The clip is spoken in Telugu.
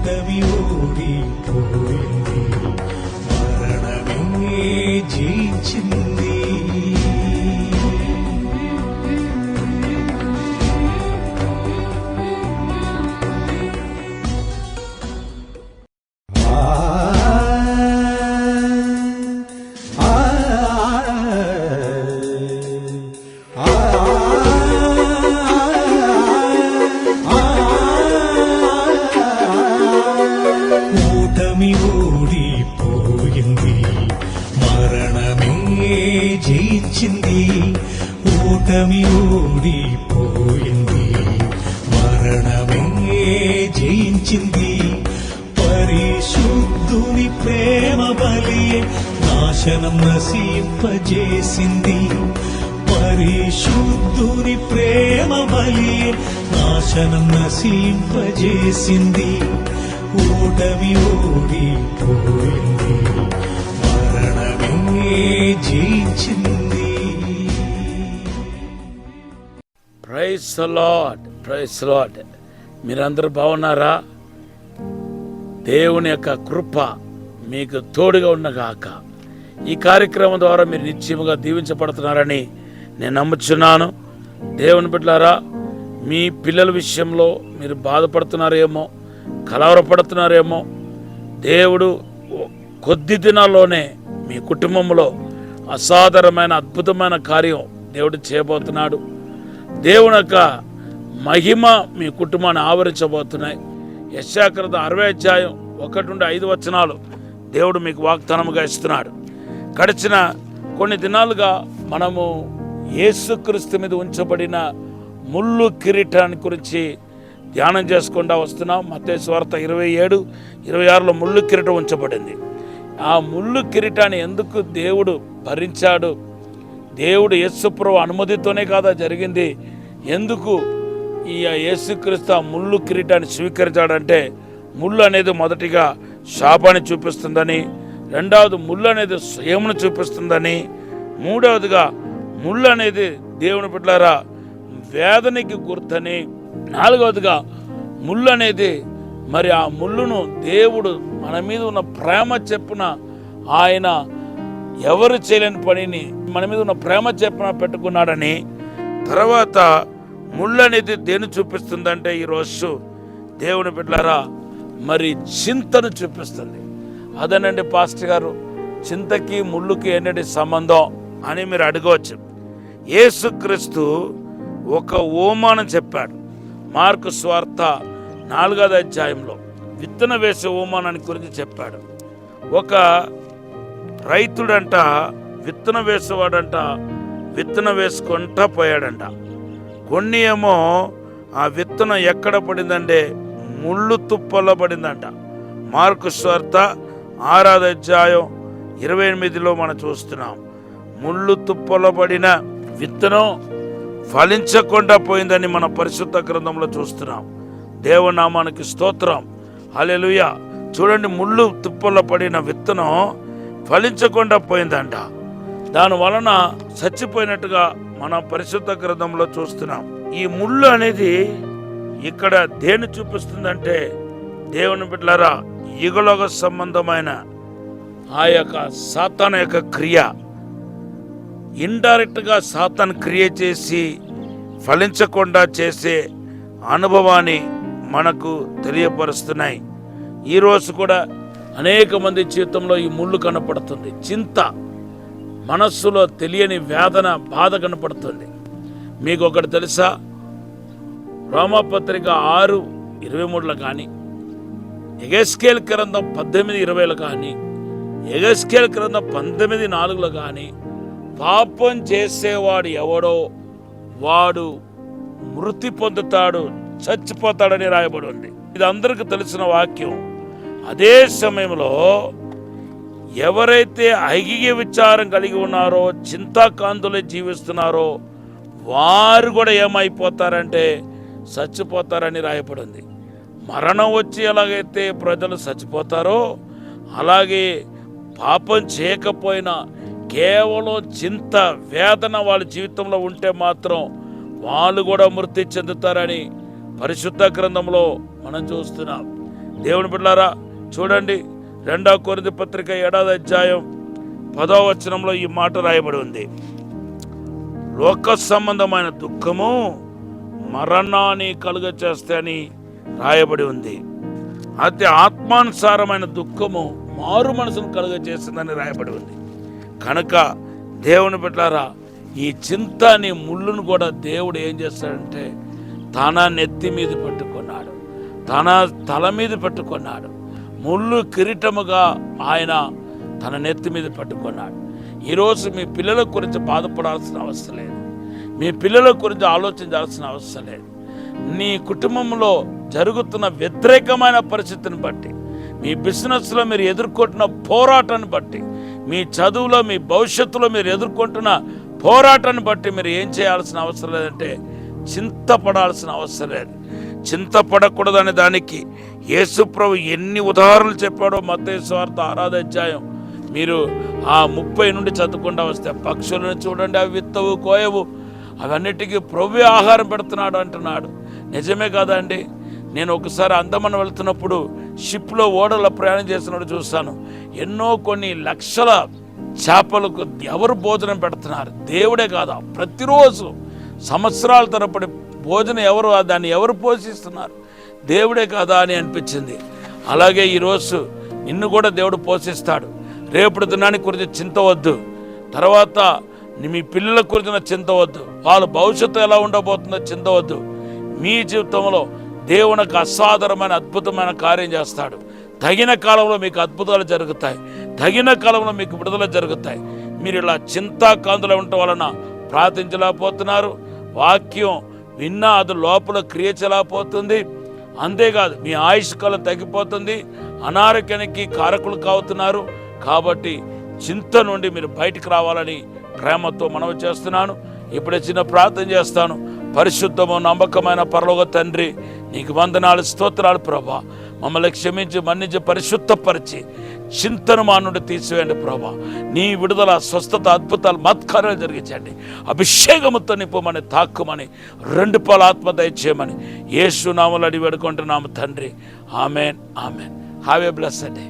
ఓటమి ఓడిపోయింది, మరణమే జయించింది. ఓటమి ఓడిపోయింది, మరణమే జయించింది. ఓటమి ఓడిపోయింది, మరణమే జయించింది. పరిశుద్ధుని ప్రేమ బలియే నాశనం నశింపజేసింది. పరిశుద్ధుని ప్రేమ బలియే నాశనం నశింపజేసింది. ఓటమి ఓడిపోయింది, మరణమే జయించింది. Praise the lord, praise the lord. మీరందరూ బాగున్నారా? దేవుని యొక్క కృప మీకు తోడుగా ఉన్నగాక. ఈ కార్యక్రమం ద్వారా మీరు నిశ్చయముగా దీవించబడుతున్నారని నేను నమ్ముచున్నాను. దేవుని బిడ్డలారా, మీ పిల్లల విషయంలో మీరు బాధపడుతున్నారేమో, కలవరపడుతున్నారేమో. దేవుడు కొద్ది దినాల్లోనే మీ కుటుంబంలో అసాధారణమైన అద్భుతమైన కార్యం దేవుడు చేయబోతున్నాడు. దేవుని యొక్క మహిమ మీ కుటుంబాన్ని ఆవరించబోతున్నాయి. యెషయా గ్రంథం 60:1-5 దేవుడు మీకు వాగ్దానముగా ఇస్తున్నాడు. గడిచిన కొన్ని దినాలుగా మనము యేసుక్రీస్తు మీద ఉంచబడిన ముళ్ళు కిరీటాన్ని గురించి ధ్యానం చేసుకుంటూ వస్తున్నాం. మత్తయి సువార్త 27:26 ముళ్ళు కిరీటం ఉంచబడింది. ఆ ముళ్ళు కిరీటాన్ని ఎందుకు దేవుడు భరించాడు? దేవుడు యేసుప్రభు అనుమతితోనే కాదా జరిగింది? ఎందుకు ఈ యేసుక్రీస్తు ఆ ముళ్ళు కిరీటాన్ని స్వీకరించాడంటే, ముళ్ళు అనేది మొదటిగా శాపాన్ని చూపిస్తుందని, రెండవది ముళ్ళు అనేది స్వయమును చూపిస్తుందని, మూడవదిగా ముళ్ళు అనేది దేవుని బిడ్డలారా వేదనకి గుర్తని, నాలుగవదిగా ముళ్ళు అనేది మరి ఆ ముళ్ళును దేవుడు మన మీద ఉన్న ప్రేమ చెప్పున ఆయన ఎవరు చేయలేని పనిని మన మీద ఉన్న ప్రేమ చెప్పున పెట్టుకున్నాడని, తర్వాత ముళ్ళు అనేది దేన్ని చూపిస్తుందంటే ఈరోజు దేవుని బిడ్డలారా మరి చింతను చూపిస్తుంది. అదేనండి పాస్టర్ గారు, చింతకి ముళ్ళుకి ఏంటంటే సంబంధం అని మీరు అడగవచ్చు. యేసుక్రీస్తు ఒక ఓమానం చెప్పాడు. మార్కు సువార్త 4వ విత్తన వేసే ఓమానాన్ని గురించి చెప్పాడు. ఒక రైతుడంట విత్తనం వేసేవాడంట విత్తనం వేసుకుంటా పోయాడంట. కొన్ని ఏమో ఆ విత్తనం ఎక్కడ పడిందంటే ముళ్ళు తుప్పల్లో పడిందంట. మార్కు సువార్త 6:28 మనం చూస్తున్నాం. ముళ్ళు తుప్పల్లో పడిన విత్తనం ఫలించకుండా పోయిందని మన పరిశుద్ధ గ్రంథంలో చూస్తున్నాం. దేవనామానికి స్తోత్రం, హల్లెలూయా. చూడండి, ముళ్ళు తుప్పల్లో పడిన విత్తనం ఫలించకుండా పోయిందంట. దాని వలన చచ్చిపోయినట్టుగా మన పరిశుద్ధ గ్రంథంలో చూస్తున్నాం. ఈ ముళ్ళు అనేది ఇక్కడ దేన్ని చూపిస్తుందంటే, దేవుని బిడ్డలారా యుగలోక సంబంధమైన ఆ యొక్క సాతాను యొక్క క్రియ, ఇండైరెక్ట్గా సాతాను క్రియ చేసి ఫలించకుండా చేసే అనుభవాన్ని మనకు తెలియపరుస్తున్నాయి. ఈరోజు కూడా అనేక మంది జీవితంలో ఈ ముళ్ళు కనపడుతుంది. చింత, మనస్సులో తెలియని వేదన, బాధ కనపడుతుంది. మీకు ఒకటి తెలుసా? రోమాపత్రిక 6:23 కానీ, యెహెజ్కేలు గ్రంథం 18:20 కానీ, యెహెజ్కేలు గ్రంథం 19:4 కానీ, పాపం చేసేవాడు ఎవడో వాడు మృతి పొందుతాడు, చచ్చిపోతాడని రాయబడి ఉంది. ఇది అందరికీ తెలిసిన వాక్యం. అదే సమయంలో ఎవరైతే ఐగిక విచారం కలిగి ఉన్నారో, చింతాకాంతులే జీవిస్తున్నారో వారు కూడా ఏమైపోతారంటే చచ్చిపోతారని రాయబడింది. మరణం వచ్చి ఎలాగైతే ప్రజలు చచ్చిపోతారో అలాగే పాపం చేయకపోయినా కేవలం చింత, వేదన వాళ్ళ జీవితంలో ఉంటే మాత్రం వాళ్ళు కూడా మృతి చెందుతారని పరిశుద్ధ గ్రంథంలో మనం చూస్తున్నాం. దేవుని బిడ్డలారా చూడండి, 2 కొరింథీ పత్రిక 7వ అధ్యాయం 10వ వచనంలో ఈ మాట రాయబడి ఉంది. లోక సంబంధమైన దుఃఖము మరణాన్ని కలుగ చేస్తాయని రాయబడి ఉంది. అయితే ఆత్మానుసారమైన దుఃఖము మారు మనసును కలుగ చేస్తుందని రాయబడి ఉంది. కనుక దేవుని బిడ్డలారా, ఈ చింత అనే ముళ్ళును కూడా దేవుడు ఏం చేస్తాడంటే తన నెత్తి మీద పెట్టుకున్నాడు, తన తల మీద పెట్టుకున్నాడు. ముళ్ళు కిరీటముగా ఆయన తన నెత్తి మీద పెట్టుకున్నాడు. ఈరోజు మీ పిల్లల గురించి బాధపడాల్సిన అవసరం లేదు, మీ పిల్లల గురించి ఆలోచించాల్సిన అవసరం లేదు. నీ కుటుంబంలో జరుగుతున్న వ్యతిరేకమైన పరిస్థితిని బట్టి, మీ బిజినెస్లో మీరు ఎదుర్కొంటున్న పోరాటాన్ని బట్టి, మీ చదువులో మీ భవిష్యత్తులో మీరు ఎదుర్కొంటున్న పోరాటాన్ని బట్టి మీరు ఏం చేయాల్సిన అవసరం లేదంటే చింతపడాల్సిన అవసరం లేదు. చింతపడకూడదనే దానికి యేసుప్రభు ఎన్ని ఉదాహరణలు చెప్పాడో మత్తయి సువార్త 6వ అధ్యాయం మీరు ఆ 30 నుండి చదువుకుంటూ వస్తే, పక్షులను చూడండి, అవి విత్తవు కోయవు, అవన్నిటికీ ప్రభువే ఆహారం పెడుతున్నాడు అంటున్నాడు. నిజమే కాదండి. నేను ఒకసారి అండమాన్ వెళ్తున్నప్పుడు షిప్లో ఓడలో ప్రయాణం చేసినప్పుడు చూస్తాను, ఎన్నో కొన్ని లక్షల చేపలకు ఎవరు భోజనం పెడుతున్నారు? దేవుడే కాదా? ప్రతిరోజు సంవత్సరాల తరబడి భోజనం దాన్ని ఎవరు పోషిస్తున్నారు? దేవుడే కాదా అని అనిపించింది. అలాగే ఈరోజు నిన్ను కూడా దేవుడు పోషిస్తాడు. రేపటి దినానికి గురించి చింత వద్దు, తర్వాత మీ పిల్లల గురించిన చింత వద్దు, వాళ్ళ భవిష్యత్తు ఎలా ఉండబోతుందో చింత వద్దు. మీ జీవితంలో దేవునికి అసాధారణమైన అద్భుతమైన కార్యం చేస్తాడు. తగిన కాలంలో మీకు అద్భుతాలు జరుగుతాయి, తగిన కాలంలో మీకు విడుదల జరుగుతాయి. మీరు ఇలా చింతాకాంతులు ఉండటం వలన ప్రార్థించలేకపోతున్నారు, వాక్యం విన్నా అది లోపల క్రియ చేయలేకపోతుంది. అంతేకాదు మీ ఆయుష్ కాలం తగ్గిపోతుంది, అనారోగ్యానికి కారకులు కావుతున్నారు. కాబట్టి చింత నుండి మీరు బయటికి రావాలని ప్రేమతో మనవి చేస్తున్నాను. ఇప్పుడే చిన్న ప్రార్థన చేస్తాను. పరిశుద్ధము నమ్మకమైన పరలోక తండ్రి, నీకు వందనాలు, స్తోత్రాలు ప్రభా. మమ్మల్ని క్షమించి మన్నించి పరిశుద్ధపరిచి చింతను మా నుండి తీసివేయండి ప్రభా. నీ విడుదల, స్వస్థత, అద్భుతాలు, మత్కార్యాలు జరిగించండి. అభిషేకముతో నింపమని, తాక్కుమని, 2 పాల ఆత్మ దయచేయమని యేసు నామములో అడిగి వేడుకుంటున్నాము తండ్రి. Amen, amen. Have a blessed day.